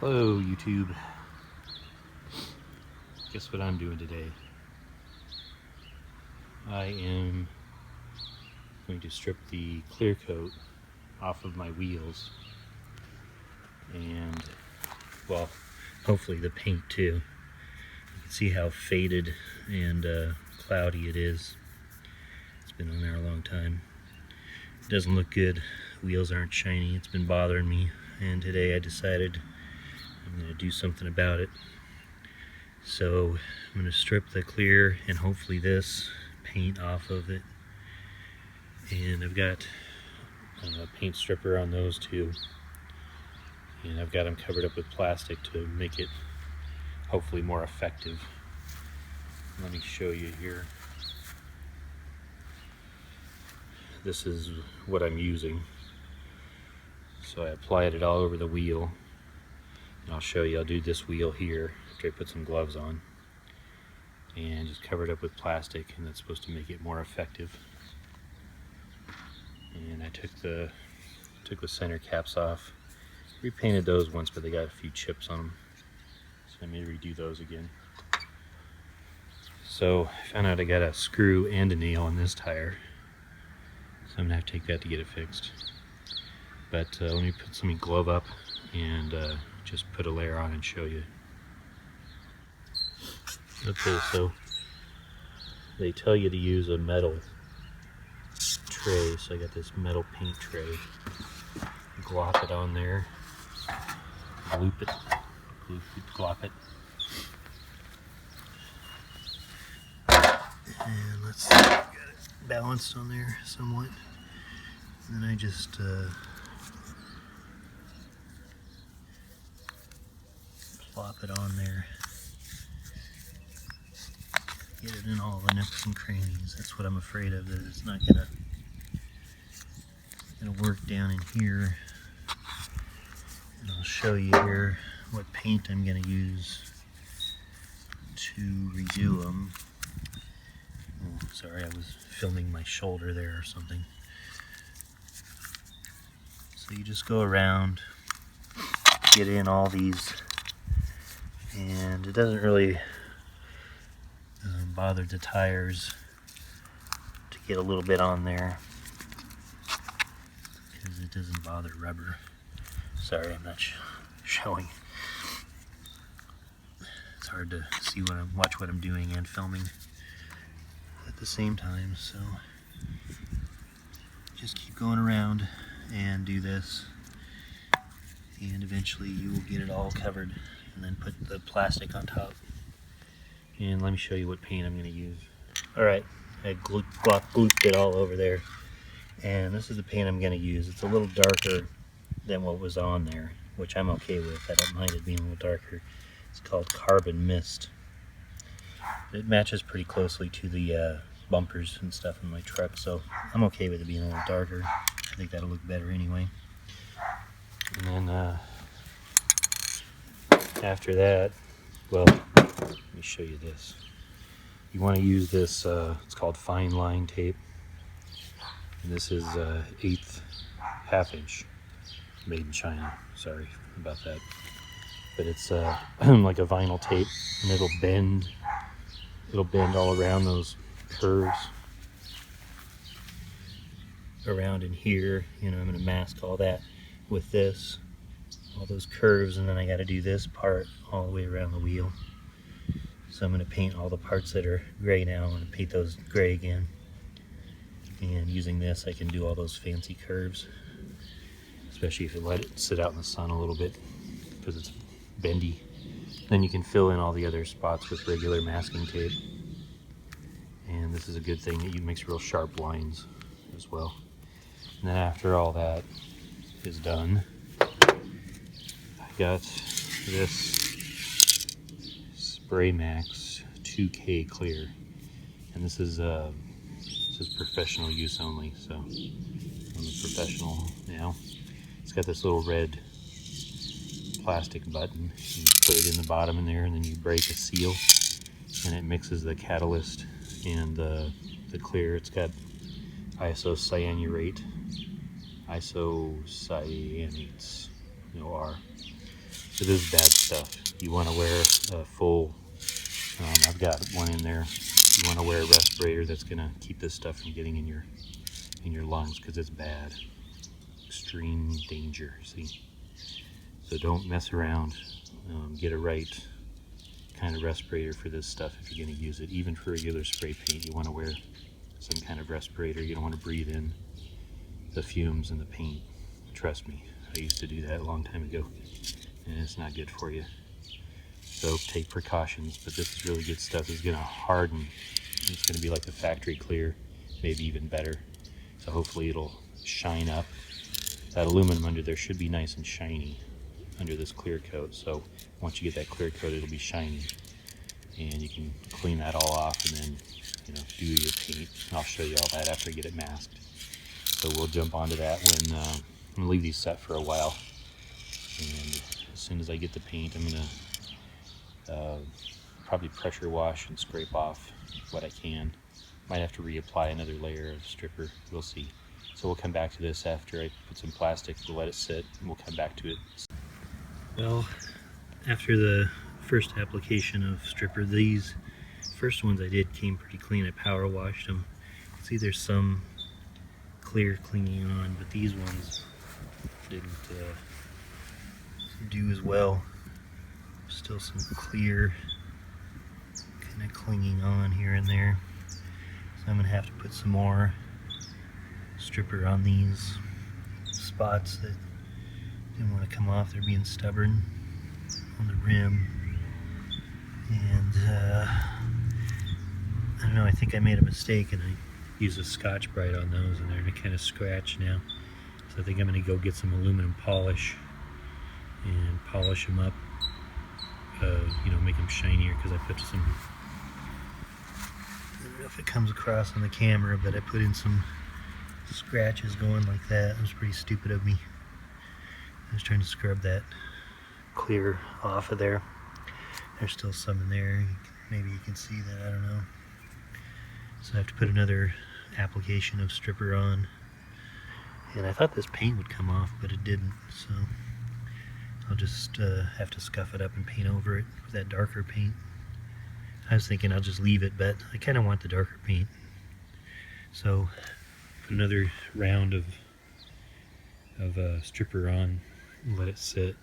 Hello YouTube. Guess what I'm doing today? I am going to strip the clear coat off of my wheels and, well, hopefully the paint too. You can see how faded and cloudy it is. It's been on there a long time. It doesn't look good. Wheels aren't shiny. It's been bothering me, and today I decided I'm going to do something about it. So I'm going to strip the clear and hopefully this paint off of it. And I've got a paint stripper on those too. And I've got them covered up with plastic to make it hopefully more effective. Let me show you here. This is what I'm using. So I applied it all over the wheel. And I'll show you, I'll do this wheel here after I put some gloves on. And just cover it up with plastic, and that's supposed to make it more effective. And I took the center caps off. Repainted those once, but they got a few chips on them. So I may redo those again. So I found out I got a screw and a nail on this tire. So I'm gonna have to take that to get it fixed. But let me put some glove up and just put a layer on and show you. Okay, so they tell you to use a metal tray, so I got this metal paint tray. Glop it on there, loop it, glop it. And let's see, got it balanced on there somewhat. And then I just plop it on there. Get it in all the nooks and crannies. That's what I'm afraid of, that it's not gonna work down in here. And I'll show you here what paint I'm gonna use to redo them. Oh, sorry, I was filming my shoulder there or something. So you just go around, get in all these, and it doesn't really bother the tires to get a little bit on there because it doesn't bother rubber. Sorry, I'm not showing. It's hard to see watch what I'm doing and filming at the same time. So just keep going around and do this, and eventually you will get it all covered, and then put the plastic on top. And let me show you what paint I'm going to use. Alright, I glooped it all over there. And this is the paint I'm going to use. It's a little darker than what was on there, which I'm okay with. I don't mind it being a little darker. It's called Carbon Mist. It matches pretty closely to the bumpers and stuff in my truck, so I'm okay with it being a little darker. I think that'll look better anyway. And then after that, well, let me show you this. You want to use this, it's called fine line tape. And this is 1/8 half inch, made in China. Sorry about that. But it's like a vinyl tape, and it'll bend all around those curves. Around in here, you know, I'm going to mask all that with this, all those curves, and then I got to do this part all the way around the wheel. So I'm going to paint all the parts that are gray now. I'm going to paint those gray again. And using this, I can do all those fancy curves, especially if you let it sit out in the sun a little bit, because it's bendy. Then you can fill in all the other spots with regular masking tape. And this is a good thing, it makes real sharp lines as well. And then after all that is done, I got this Spray Max 2K clear, and this is professional use only, so I'm a professional now. It's got this little red plastic button. You put it in the bottom in there, and then you break a seal, and it mixes the catalyst and the clear. It's got isocyanurates, no R. So this is bad stuff. You want to wear a full, I've got one in there. You want to wear a respirator that's going to keep this stuff from getting in your lungs, because it's bad. Extreme danger, see? So don't mess around. Get a right kind of respirator for this stuff if you're going to use it. Even for regular spray paint, you want to wear some kind of respirator. You don't want to breathe in the fumes in the paint. Trust me, I used to do that a long time ago, and it's not good for you. So take precautions, but this is really good stuff. It's going to harden. It's going to be like a factory clear, maybe even better. So hopefully it'll shine up. That aluminum under there should be nice and shiny under this clear coat. So once you get that clear coat, it'll be shiny, and you can clean that all off and then, you know, do your paint. And I'll show you all that after I get it masked. So we'll jump onto that when I'm gonna leave these set for a while. And as soon as I get the paint, I'm gonna probably pressure wash and scrape off what I can. Might have to reapply another layer of stripper. We'll see. So we'll come back to this after I put some plastic. We'll let it sit, and we'll come back to it. Well, after the first application of stripper, these first ones I did came pretty clean. I power washed them. See, there's some clear clinging on, but these ones didn't do as well. Still some clear kind of clinging on here and there. So I'm gonna have to put some more stripper on these spots that didn't want to come off. They're being stubborn on the rim. And I don't know, I think I made a mistake and I used a Scotch-Brite on those, and they're kind of scratched now. So I think I'm going to go get some aluminum polish and polish them up, you know, make them shinier, because I put some, I don't know if it comes across on the camera, but I put in some scratches going like that. It was pretty stupid of me. I was trying to scrub that clear off of there. There's still some in there. Maybe you can see that, I don't know. So I have to put another application of stripper on. And I thought this paint would come off, but it didn't. So I'll just have to scuff it up and paint over it with that darker paint. I was thinking I'll just leave it, but I kind of want the darker paint. So put another round of stripper on and let it sit.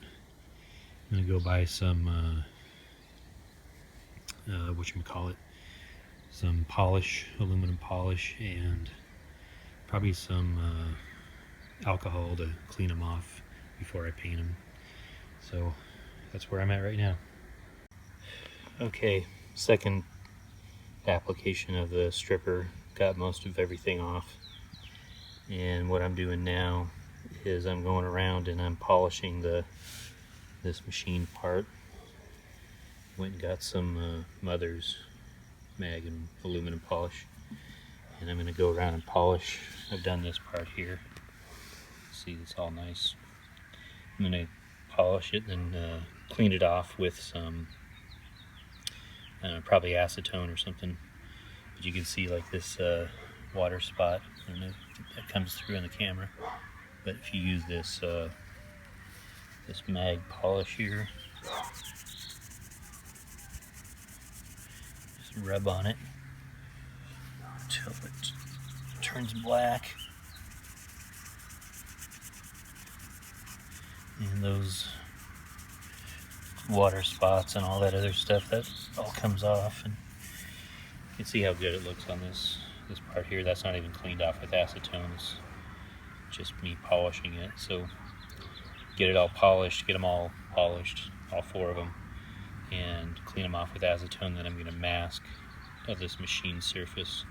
I'm going to go buy some whatchamacallit, some polish, aluminum polish, and probably some alcohol to clean them off before I paint them. So that's where I'm at right now. Okay, second application of the stripper. Got most of everything off, and what I'm doing now is I'm going around and I'm polishing this machine part. Went and got some Mother's mag and aluminum polish, and I'm going to go around and polish. I've done this part here. See, it's all nice. I'm going to polish it and clean it off with some probably acetone or something. But you can see like this water spot, and that comes through in the camera. But if you use this this mag polish here, just rub on it until it turns black. And those water spots and all that other stuff, that all comes off, and you can see how good it looks on this part here. That's not even cleaned off with acetone. It's just me polishing it. So get it all polished, get them all polished, all four of them, and clean them off with acetone. Then I'm going to mask of this machine surface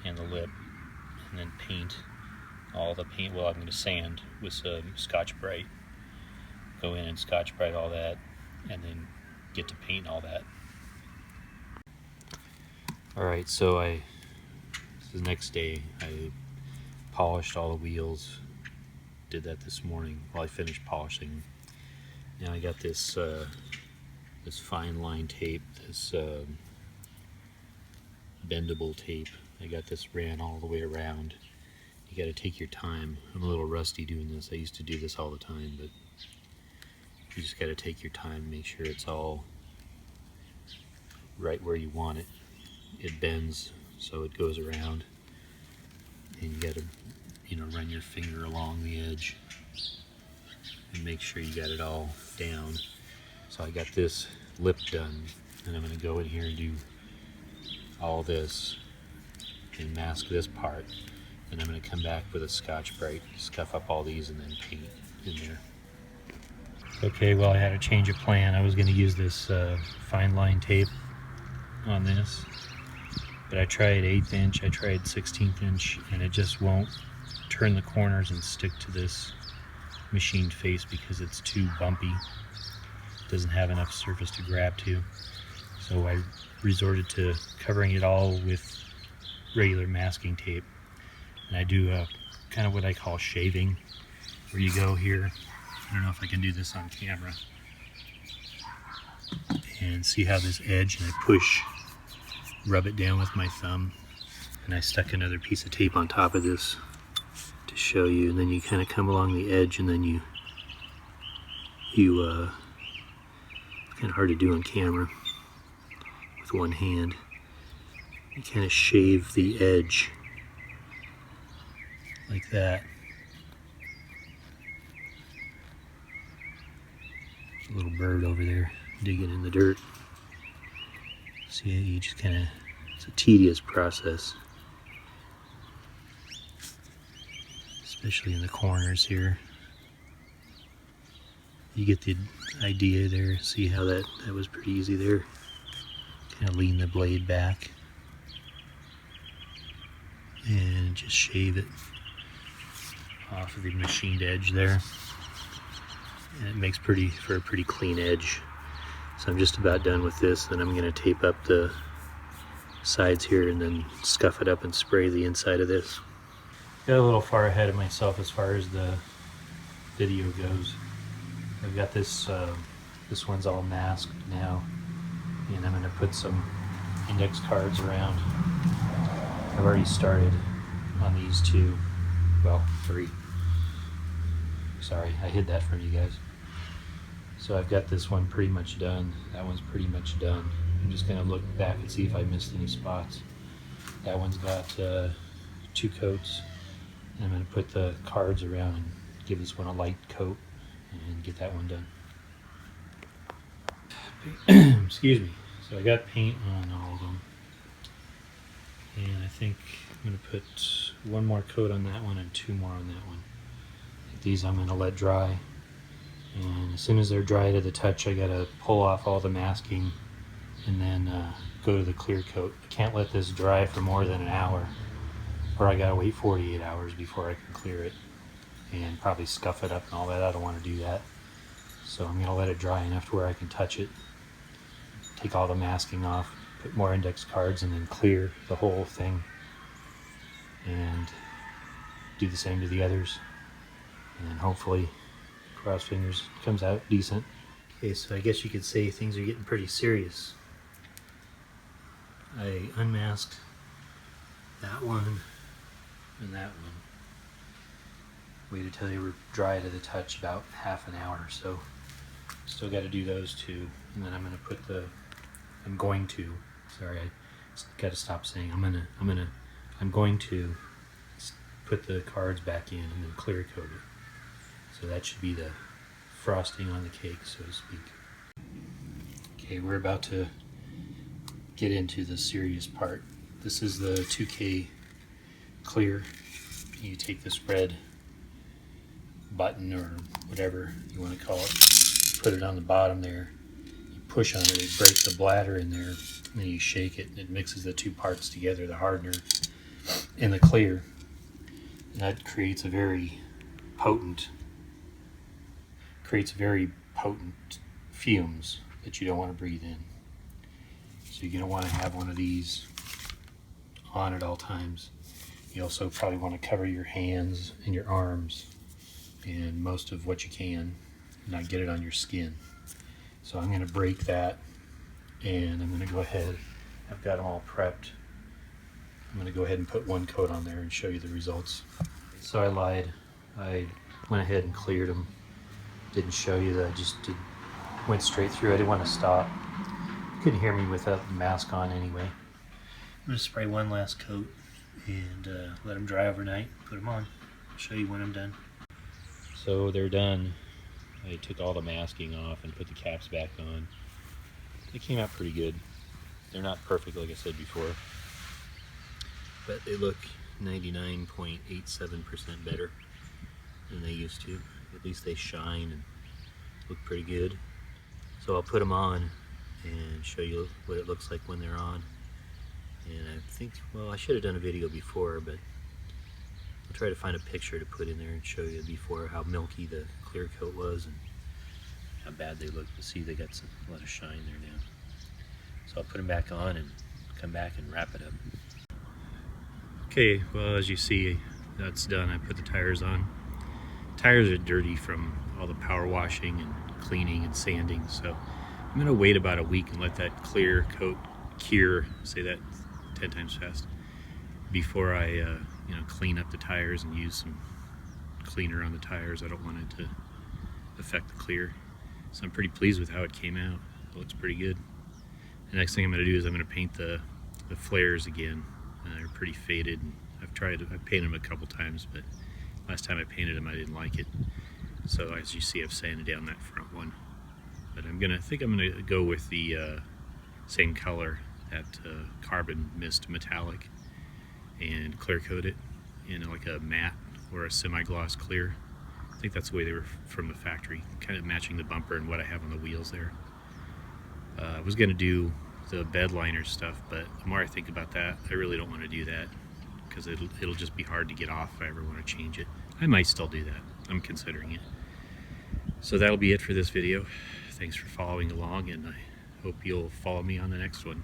and the lip, and then paint all the paint. Well, I'm going to sand with some Scotch-Brite. Go in and Scotch-Brite all that, and then get to paint all that. Alright, so this is the next day. I polished all the wheels. Did that this morning while I finished polishing. Now I got this this fine line tape, this bendable tape. I got this ran all the way around. You got to take your time. I'm a little rusty doing this. I used to do this all the time, but You just got to take your time, make sure it's all right where you want it. It bends so it goes around, and you got to, run your finger along the edge and make sure you got it all down. So I got this lip done, and I'm going to go in here and do all this and mask this part. And I'm going to come back with a Scotch-Brite, scuff up all these, and then paint in there. Okay, well, I had a change of plan. I was going to use this fine line tape on this, but I tried 1/8 inch, I tried 1/16 inch, and it just won't turn the corners and stick to this machined face because it's too bumpy. It doesn't have enough surface to grab to. So I resorted to covering it all with regular masking tape. And I do kind of what I call shaving, where you go here, I don't know if I can do this on camera, and see how this edge, and I push, rub it down with my thumb, and I stuck another piece of tape on top of this to show you, and then you kind of come along the edge, and then you it's kind of hard to do on camera with one hand. You kind of shave the edge like that. A little bird over there digging in the dirt. See, you just kind of, it's a tedious process, especially in the corners here. You get the idea there. See how that was pretty easy there. Kind of lean the blade back and just shave it off of the machined edge there, and it makes for a pretty clean edge. So I'm just about done with this, and I'm going to tape up the sides here and then scuff it up and spray the inside of this. Got a little far ahead of myself as far as the video goes. I've got this this one's all masked now, and I'm going to put some index cards around. I've already started on these 2, well, 3. Sorry, I hid that from you guys. So I've got this one pretty much done. That one's pretty much done. I'm just going to look back and see if I missed any spots. That one's got 2 coats. And I'm going to put the cards around and give this one a light coat and get that one done. Excuse me. So I got paint on all of them. And I think I'm going to put 1 more coat on that one and 2 more on that one. These I'm going to let dry, and as soon as they're dry to the touch, I got to pull off all the masking and then go to the clear coat. I can't let this dry for more than an hour, or I got to wait 48 hours before I can clear it and probably scuff it up and all that. I don't want to do that, so I'm going to let it dry enough to where I can touch it, take all the masking off, put more index cards, and then clear the whole thing and do the same to the others. And hopefully, cross fingers, comes out decent. Okay, so I guess you could say things are getting pretty serious. I unmasked that one and that one. Waited till they were dry to the touch, about half an hour or so. Still got to do those 2, and then I'm going to put the, sorry, I got to stop saying, I'm going to put the cards back in and then clear coat it. So that should be the frosting on the cake, so to speak. Okay, we're about to get into the serious part. This is the 2K clear. You take this red button or whatever you want to call it, put it on the bottom there, you push on it, it breaks the bladder in there, and then you shake it, and it mixes the 2 parts together, the hardener and the clear. And that creates very potent fumes that you don't want to breathe in. So you're going to want to have one of these on at all times. You also probably want to cover your hands and your arms and most of what you can, not get it on your skin. So I'm going to break that, and I'm going to go ahead, I've got them all prepped. I'm going to go ahead and put 1 coat on there and show you the results. So I lied. I went ahead and cleared them Didn't show you that I just went straight through. I didn't want to stop. Couldn't hear me without the mask on anyway. I'm going to spray one last coat and let them dry overnight. Put them on. I'll show you when I'm done. So they're done. I took all the masking off and put the caps back on. They came out pretty good. They're not perfect like I said before, but they look 99.87% better than they used to. At least they shine and look pretty good. So I'll put them on and show you what it looks like when they're on. And I think, well, I should have done a video before, but I'll try to find a picture to put in there and show you before how milky the clear coat was and how bad they look. You see they got a lot of shine there now. So I'll put them back on and come back and wrap it up. Okay, well, as you see, that's done. I put the tires on. Tires are dirty from all the power washing and cleaning and sanding, so I'm going to wait about a week and let that clear coat cure, say that 10 times fast, before I clean up the tires and use some cleaner on the tires. I don't want it to affect the clear. So I'm pretty pleased with how it came out. It looks pretty good. The next thing I'm going to do is I'm going to paint the flares again. They're pretty faded. I've painted them a couple times, but last time I painted them I didn't like it. So as you see, I've sanded down that front one. But I think I'm gonna go with the same color, that carbon mist metallic, and clear coat it in like a matte or a semi-gloss clear. I think that's the way they were from the factory, kind of matching the bumper and what I have on the wheels there. I was gonna do the bed liner stuff, but the more I think about that, I really don't want to do that because it'll just be hard to get off if I ever want to change it. I might still do that. I'm considering it. So that'll be it for this video. Thanks for following along, and I hope you'll follow me on the next one.